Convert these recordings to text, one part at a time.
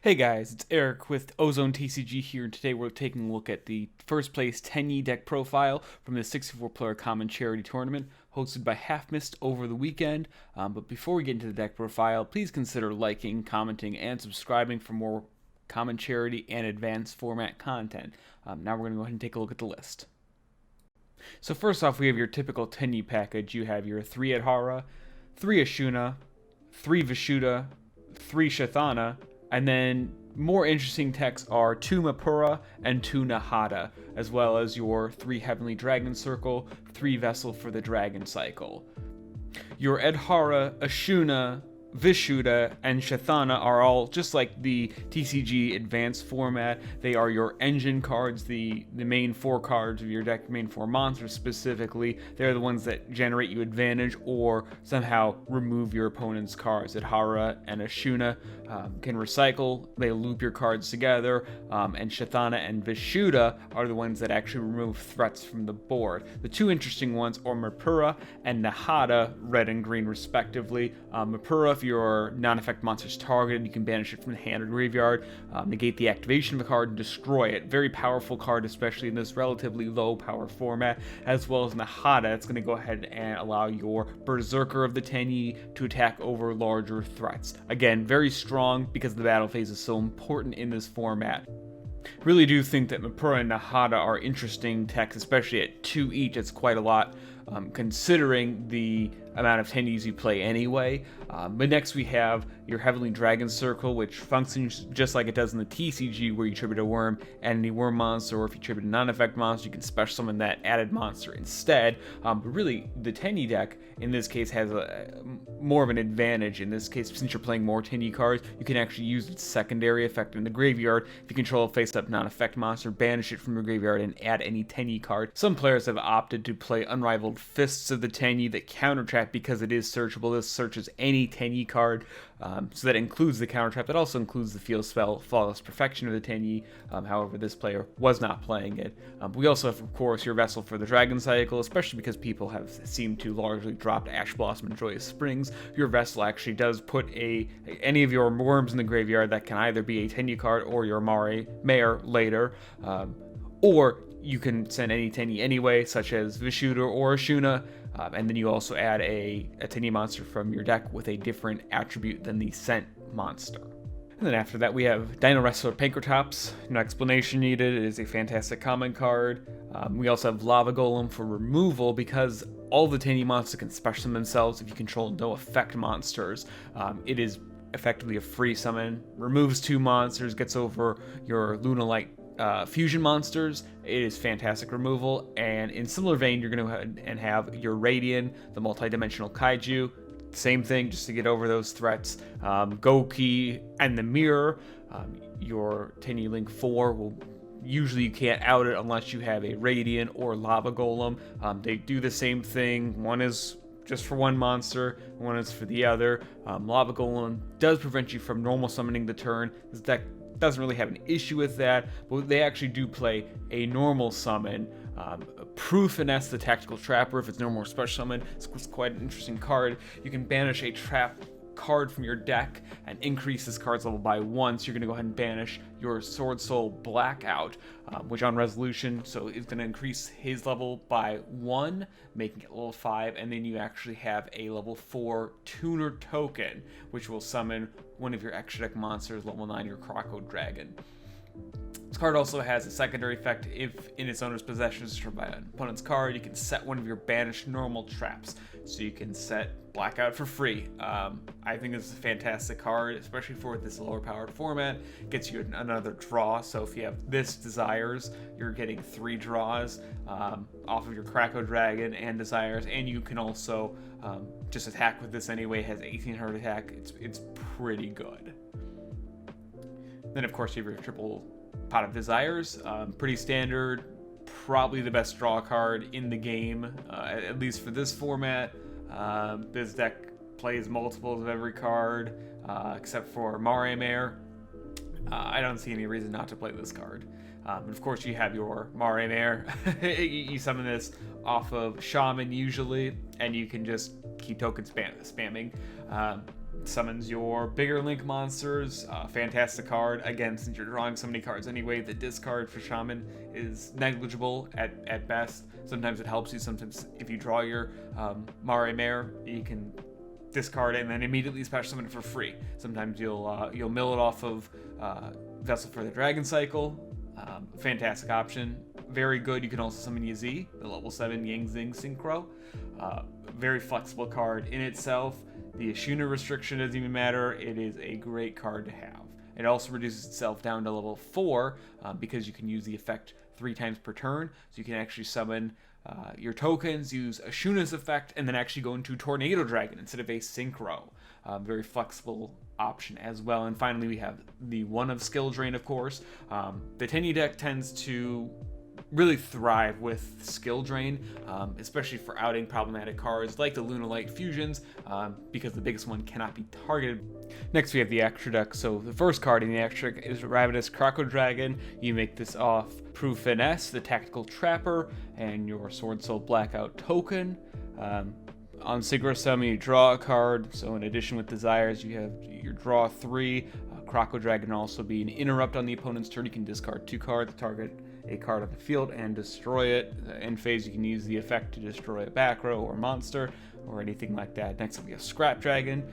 Hey guys, it's Eric with OzoneTCG here, and today we're taking a look at the first place Tenyi deck profile from the 64-player Common Charity Tournament hosted by Half Mist over the weekend. But before we get into the deck profile, please consider liking, commenting, and subscribing for more Common Charity and Advanced Format content. Now we're going to go ahead and take a look at the list. So first off, we have your typical Tenyi package. You have your 3 Adhara, 3 Ashuna, 3 Vishuddha, 3 Shathana, and then more interesting techs are 2 Mapura and 2 Nahada, as well as your 3 Heavenly Dragon Circle, 3 Vessel for the Dragon Cycle. Your Adhara, Ashuna, Vishuddha, and Shathana are all just like the TCG advanced format. They are your engine cards, the main 4 cards of your deck, main 4 monsters specifically. They're the ones that generate you advantage or somehow remove your opponent's cards. Adhara and Ashuna can recycle, they loop your cards together, and Shathana and Vishuddha are the ones that actually remove threats from the board. The 2 interesting ones are Mapura and Nahada, red and green respectively. Mapura, if your non-effect monster is targeted, you can banish it from the hand or graveyard, negate the activation of a card, and destroy it. Very powerful card, especially in this relatively low power format. As well as Nahada, it's going to go ahead and allow your Berserker of the Tenyi to attack over larger threats. Again, very strong because the battle phase is so important in this format. Really do think that Mapura and Nahada are interesting techs, especially at 2 each. It's quite a lot, considering the amount of Tenyis you play anyway. But next we have your Heavenly Dragon Circle, which functions just like it does in the TCG, where you tribute a worm, add any worm monster, or if you tribute a non-effect monster, you can special summon that added monster instead. But really, the Tenyi deck in this case has more of an advantage. In this case, since you're playing more Tenyi cards, you can actually use its secondary effect in the graveyard. If you control a face-up non-effect monster, banish it from your graveyard and add any Tenyi card. Some players have opted to play Unrivaled Fists of the Tenyi that counter trap because it is searchable. This searches any Tenyi card, so that includes the counter trap. That also includes the field spell Flawless Perfection of the Tenyi. However, this player was not playing it. We also have, of course, your Vessel for the Dragon Cycle, especially because people have seemed to largely drop Ash Blossom and Joyous Springs. Your Vessel actually does put any of your worms in the graveyard that can either be a Tenyi card or your Mare later, or you can send any Tenyi anyway, such as Vishuddha or Ashuna, and then you also add a Tenyi monster from your deck with a different attribute than the sent monster. And then after that we have Dino Wrestler Pankratops. No explanation needed, it is a fantastic common card. We also have Lava Golem for removal because all the Tenyi monsters can special summon themselves if you control no effect monsters. It is effectively a free summon, removes 2 monsters, gets over your Lunalight fusion monsters. It is fantastic removal, and in similar vein, you're going to go ahead and have your Radian, the multi-dimensional kaiju. Same thing, just to get over those threats. Goki and the Mirror, your Tenyi Link 4 will usually you can't out it unless you have a Radiant or Lava Golem. They do the same thing. One is just for one monster, one is for the other. Lava Golem does prevent you from normal summoning the turn. This deck doesn't really have an issue with that, but they actually do play a normal summon. Proof Finesse the Tactical Trapper, if it's normal or special summon, it's quite an interesting card. You can banish a trap card from your deck and increase this card's level by 1, so you're going to go ahead and banish your Sword Soul Blackout, which on resolution, so it's going to increase his level by 1, making it level 5, and then you actually have a level 4 Tuner token, which will summon one of your extra deck monsters, level 9, your Agave Dragon. This card also has a secondary effect. If in its owner's possession is destroyed by an opponent's card, you can set one of your banished normal traps. So you can set Blackout for free. I think this is a fantastic card, especially for this lower powered format. Gets you another draw. So if you have this Desires, you're getting 3 draws off of your Agave Dragon and Desires, and you can also just attack with this anyway. It has 1800 attack. It's pretty good. Then, of course, you have your triple Pot of Desires. Pretty standard, probably the best draw card in the game, at least for this format. This deck plays multiples of every card, except for Mare. I don't see any reason not to play this card. And of course, you have your Mare. You summon this off of Shaman usually, and you can just keep token spamming. summons your bigger link monsters. Fantastic card. Again, since you're drawing so many cards anyway, the discard for Shaman is negligible at best. Sometimes it helps you. Sometimes if you draw your Mare Mare, you can discard it and then immediately special summon it for free. Sometimes you'll mill it off of Vessel for the Dragon Cycle. Fantastic option. Very good. You can also summon Yazi, the level 7 Yang Zing Synchro. Very flexible card in itself. The Ashuna restriction doesn't even matter. It is a great card to have. It also reduces itself down to level 4 because you can use the effect 3 times per turn. So you can actually summon your tokens, use Ashuna's effect, and then actually go into Tornado Dragon instead of a Synchro. Very flexible option as well. And finally, we have the one of Skill Drain, of course. The Tenyi deck tends to really thrive with Skill Drain, especially for outing problematic cards like the Lunalight Fusions, because the biggest one cannot be targeted. Next, we have the extra deck. So the first card in the extra deck is Ravenous Agave Dragon. You make this off Proof Finesse, the Tactical Trapper, and your Sword Soul Blackout token. On Synchro Summon, you draw a card. So in addition with Desires, you have your draw 3. Agave Dragon can also be an interrupt on the opponent's turn. You can discard 2 cards, target a card on the field, and destroy it. End phase, you can use the effect to destroy a back row or monster or anything like that. Next up, we have Scrap Dragon.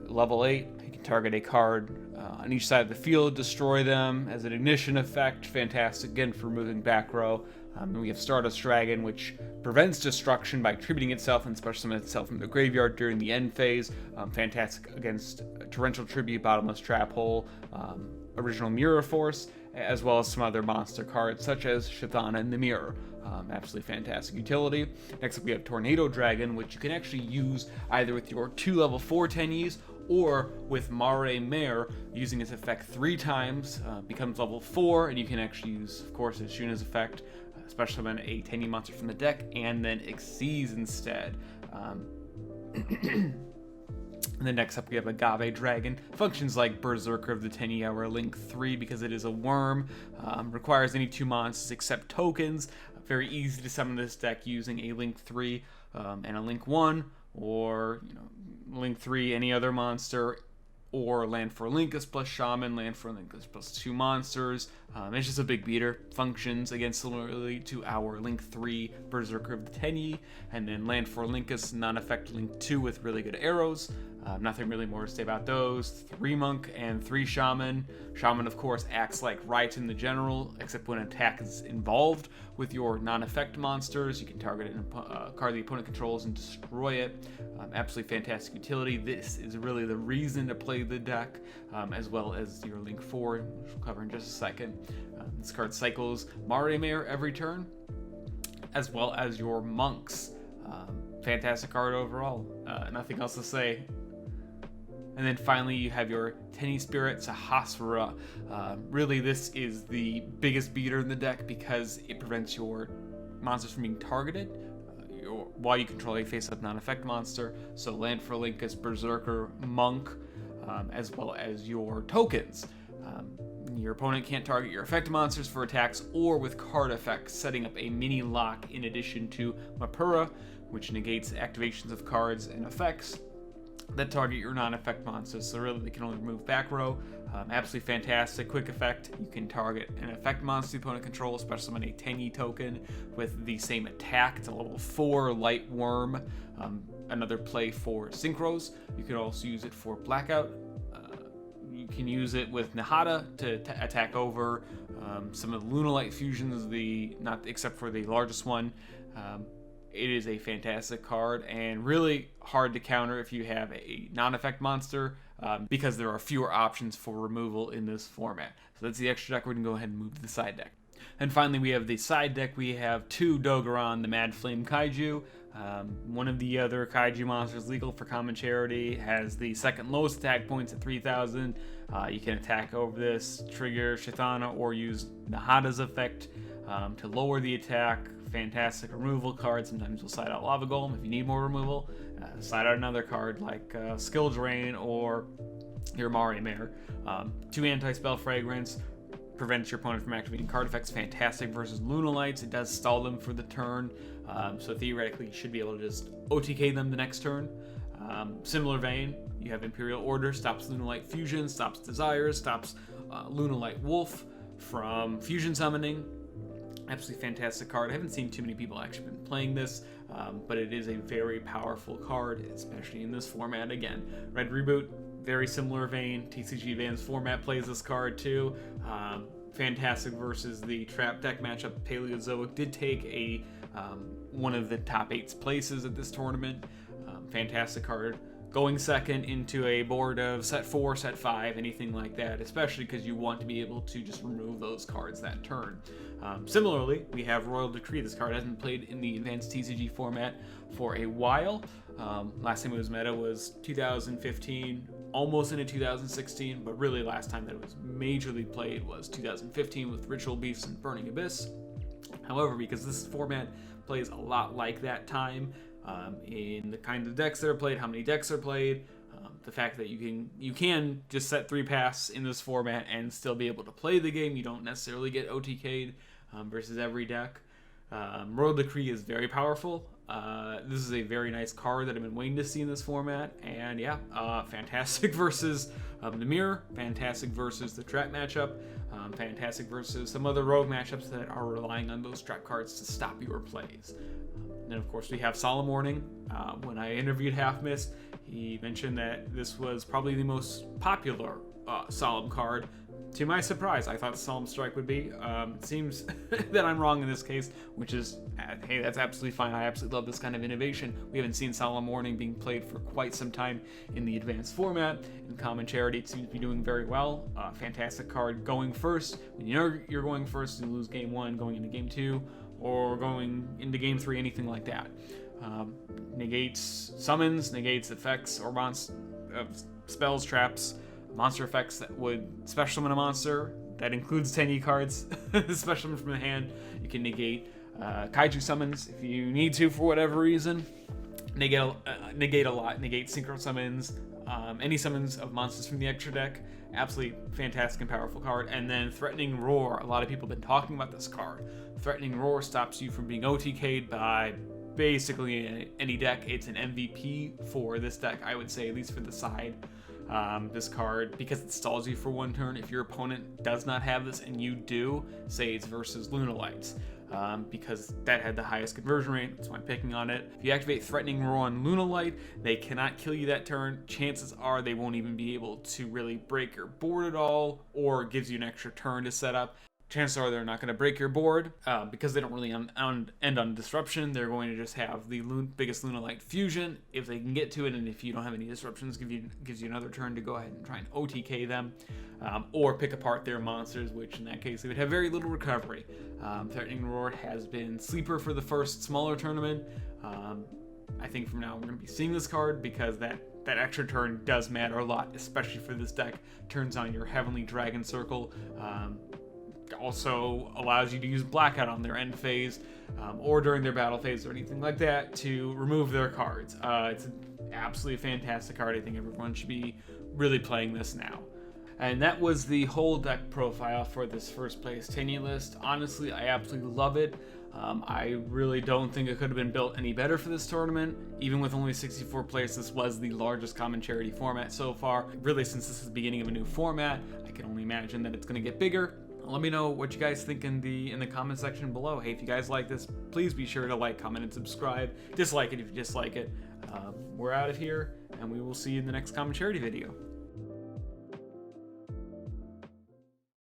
Level 8, you can target a card on each side of the field, destroy them as an ignition effect. Fantastic, again, for removing back row. And we have Stardust Dragon, which prevents destruction by attributing itself and special summon itself from the graveyard during the end phase. Fantastic against Torrential Tribute, Bottomless Trap Hole, Original Mirror Force, as well as some other monster cards such as Shithana and the Mirror. Absolutely fantastic utility. Next up, we have Tornado Dragon, which you can actually use either with your 2 level 4 Tenyis or with Mare Mare, using its effect 3 times, becomes level 4, and you can actually use, of course, Ashuna's effect, special summon a Tenyi monster from the deck, and then Xyz instead. And then next up, we have Agave Dragon. Functions like Berserker of the 10-hour Link 3 because it is a worm. Requires any 2 monsters except tokens. Very easy to summon this deck using a Link 3 and a Link 1, or Link 3, any other monster, or land for Linkus plus Shaman, land for Linkus plus 2 monsters. It's just a big beater. Functions again similarly to our Link 3 Berserker of the Tenyi, and then land for Linkus, non-effect Link 2 with really good arrows. Nothing really more to say about those. 3 Monk and 3 Shaman. Shaman, of course, acts like Raiton the General, except when an attack is involved with your non-effect monsters. You can target a card the opponent controls and destroy it. Absolutely fantastic utility. This is really the reason to play the deck, as well as your Link 4, which we'll cover in just a second. This card cycles Mare Mare every turn, as well as your Monks. Fantastic card overall. Nothing else to say. And then finally, you have your Tenyi Spirit Sahasrara. Really, this is the biggest beater in the deck because it prevents your monsters from being targeted while you control a face-up non-effect monster. So land for Linkus, Berserker, Monk, as well as your tokens. Your opponent can't target your effect monsters for attacks or with card effects, setting up a mini lock in addition to Mapura, which negates activations of cards and effects that target your non-effect monsters. So really, they can only remove back row. Absolutely fantastic. Quick effect. You can target an effect monster the opponent controls, special summon a Tenyi token with the same attack. It's a level 4 light worm. Another play for synchros. You can also use it for blackout. You can use it with Nahata to attack over some of the Lunalight fusions, not except for the largest one. It is a fantastic card and really hard to counter if you have a non-effect monster, because there are fewer options for removal in this format. So that's the extra deck. We're going to go ahead and move to the side deck. And finally, we have the side deck. We have 2 Dogoran, the Mad Flame Kaiju. One of the other Kaiju monsters legal for common charity, has the second lowest attack points at 3,000. You can attack over this, trigger Shithana, or use Nahata's effect to lower the attack. Fantastic removal card. Sometimes we'll slide out Lava Golem if you need more removal. Slide out another card like Skill Drain or your Mare Mare. 2 Anti-Spell Fragrance. Prevents your opponent from activating card effects. Fantastic versus Lunalights. It does stall them for the turn. So theoretically, you should be able to just OTK them the next turn. Similar vein, you have Imperial Order, stops Lunalight Fusion, stops Desires, stops Lunalight Wolf from fusion summoning. Absolutely fantastic card. I haven't seen too many people actually been playing this, but it is a very powerful card, especially in this format. Again, Red Reboot, very similar vein. TCG Advanced format plays this card too. Fantastic versus the Trap deck matchup. Paleozoic did take a one of the top 8 places at this tournament. Fantastic card. Going second into a board of set 4, set 5, anything like that, especially because you want to be able to just remove those cards that turn. Similarly, we have Royal Decree. This card hasn't played in the Advanced TCG format for a while. Last time it was meta was 2015, almost into 2016, but really last time that it was majorly played was 2015 with Ritual Beasts and Burning Abyss. However, because this format plays a lot like that time, in the kind of decks that are played, how many decks are played, the fact that you can just set 3 pass in this format and still be able to play the game. You don't necessarily get OTK'd versus every deck. Royal Decree is very powerful. This is a very nice card that I've been waiting to see in this format, and yeah, fantastic versus the Mirror, fantastic versus the Trap matchup, fantastic versus some other rogue matchups that are relying on those trap cards to stop your plays. And of course, we have Solemn Warning. When I interviewed Half Mist, he mentioned that this was probably the most popular Solemn card. To my surprise, I thought Solemn Strike would be. It seems that I'm wrong in this case, which is, hey, that's absolutely fine. I absolutely love this kind of innovation. We haven't seen Solemn Warning being played for quite some time in the advanced format. In Common Charity, it seems to be doing very well. Fantastic card going first. When you know you're going first, you lose game 1, going into game 2, or going into game 3, anything like that. Negates summons, negates effects or spells, traps, monster effects that would special summon a monster. That includes Tenyi cards, special summon from the hand. You can negate kaiju summons if you need to for whatever reason. Negate a lot. Negate synchro summons, any summons of monsters from the extra deck. Absolutely fantastic and powerful card. And then Threatening Roar. A lot of people have been talking about this card. Threatening Roar stops you from being OTK'd by basically any deck. It's an MVP for this deck, I would say, at least for the side. This card, because it stalls you for 1 turn, if your opponent does not have this and you do, say it's versus Lunalights, because that had the highest conversion rate, that's why I'm picking on it. If you activate Threatening Roar on Lunalight, they cannot kill you that turn. Chances are they won't even be able to really break your board at all, or it gives you an extra turn to set up. Chances are they're not going to break your board because they don't really end on disruption. They're going to just have the biggest Lunalight fusion if they can get to it, and if you don't have any disruptions, gives you another turn to go ahead and try and OTK them, or pick apart their monsters, which in that case they would have very little recovery. Threatening Roar has been sleeper for the first smaller tournament. I think from now we're going to be seeing this card because that extra turn does matter a lot, especially for this deck. Turns on your Heavenly Dragon Circle. Also allows you to use Blackout on their end phase or during their battle phase or anything like that to remove their cards. It's an absolutely fantastic card. I think everyone should be really playing this now. And that was the whole deck profile for this first place Tenyi list. Honestly, I absolutely love it. I really don't think it could have been built any better for this tournament. Even with only 64 players, this was the largest Common Charity format so far. Really, since this is the beginning of a new format, I can only imagine that it's going to get bigger. Let me know what you guys think in the comment section below. Hey, if you guys like this, please be sure to like, comment, and subscribe. Dislike it if you dislike it. We're out of here, and we will see you in the next Common Charity video.